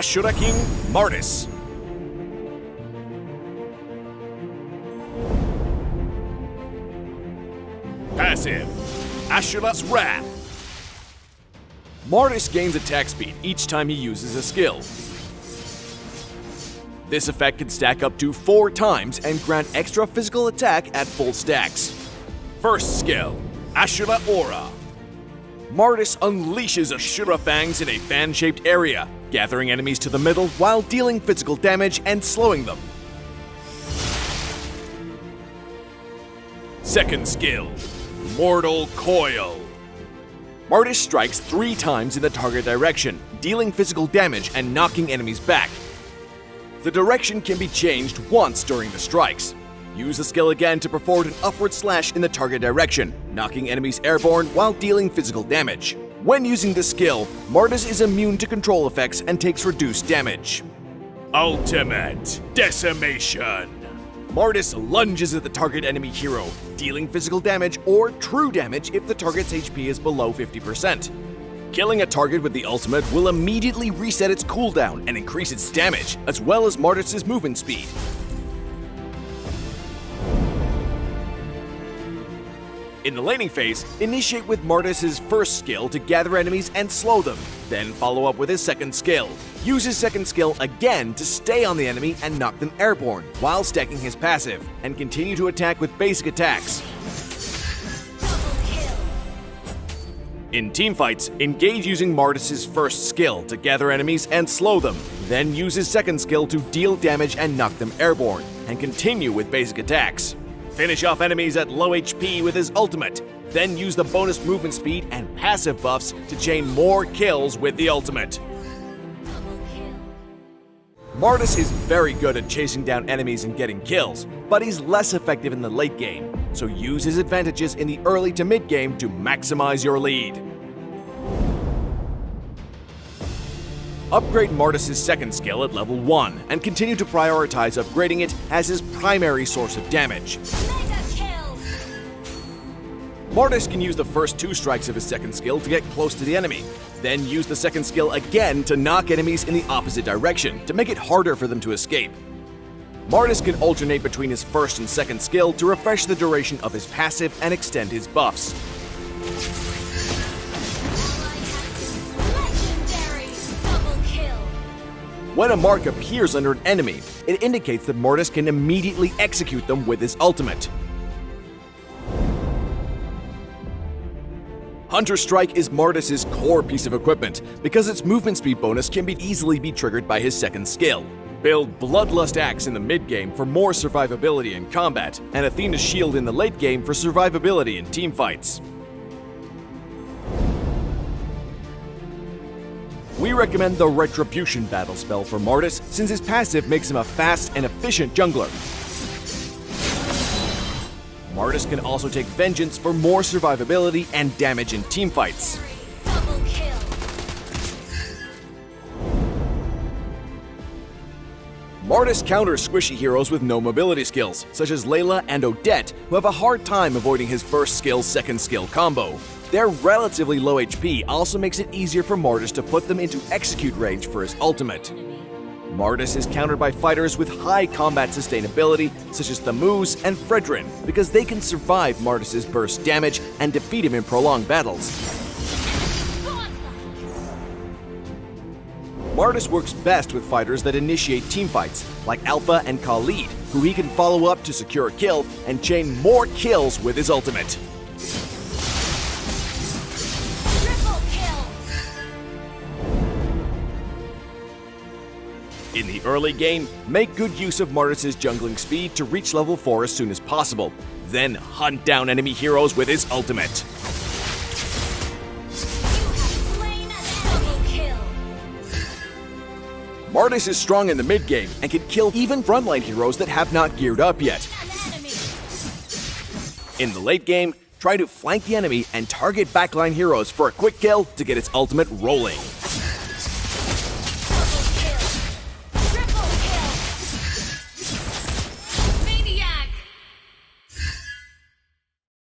Ashura King Martis. Passive, Ashura's Wrath. Martis gains attack speed each time he uses a skill. This effect can stack up to 4 times and grant extra physical attack at full stacks. First skill, Ashura Aura. Martis unleashes Ashura Fangs in a fan-shaped area, gathering enemies to the middle while dealing physical damage and slowing them. Second skill, Mortal Coil. Martis strikes 3 times in the target direction, dealing physical damage and knocking enemies back. The direction can be changed once during the strikes. Use the skill again to perform an upward slash in the target direction, knocking enemies airborne while dealing physical damage. When using this skill, Martis is immune to control effects and takes reduced damage. Ultimate Decimation. Martis lunges at the target enemy hero, dealing physical damage or true damage if the target's HP is below 50%. Killing a target with the ultimate will immediately reset its cooldown and increase its damage, as well as Martis' movement speed. In the laning phase, initiate with Martis' first skill to gather enemies and slow them, then follow up with his second skill. Use his second skill again to stay on the enemy and knock them airborne, while stacking his passive, and continue to attack with basic attacks. In teamfights, engage using Martis' first skill to gather enemies and slow them, then use his second skill to deal damage and knock them airborne, and continue with basic attacks. Finish off enemies at low HP with his ultimate, then use the bonus movement speed and passive buffs to chain more kills with the ultimate. Martis is very good at chasing down enemies and getting kills, but he's less effective in the late game, so use his advantages in the early to mid game to maximize your lead. Upgrade Martis' second skill at level 1 and continue to prioritize upgrading it as his primary source of damage. Martis can use the first 2 strikes of his second skill to get close to the enemy, then use the second skill again to knock enemies in the opposite direction to make it harder for them to escape. Martis can alternate between his first and second skill to refresh the duration of his passive and extend his buffs. When a mark appears under an enemy, it indicates that Martis can immediately execute them with his ultimate. Hunter Strike is Martis' core piece of equipment because its movement speed bonus can easily be triggered by his second skill. Build Bloodlust Axe in the mid-game for more survivability in combat, and Athena's Shield in the late game for survivability in teamfights. We recommend the Retribution battle spell for Martis since his passive makes him a fast and efficient jungler. Martis can also take Vengeance for more survivability and damage in teamfights. Martis counters squishy heroes with no mobility skills, such as Layla and Odette, who have a hard time avoiding his first skill, second skill combo. Their relatively low HP also makes it easier for Martis to put them into execute range for his ultimate. Martis is countered by fighters with high combat sustainability, such as Thamuz and Fredrin, because they can survive Martis' burst damage and defeat him in prolonged battles. Martis works best with fighters that initiate teamfights, like Alpha and Khalid, who he can follow up to secure a kill and chain more kills with his ultimate. In the early game, make good use of Martis' jungling speed to reach level 4 as soon as possible, then hunt down enemy heroes with his ultimate. Martis is strong in the mid-game and can kill even frontline heroes that have not geared up yet. In the late game, try to flank the enemy and target backline heroes for a quick kill to get its ultimate rolling.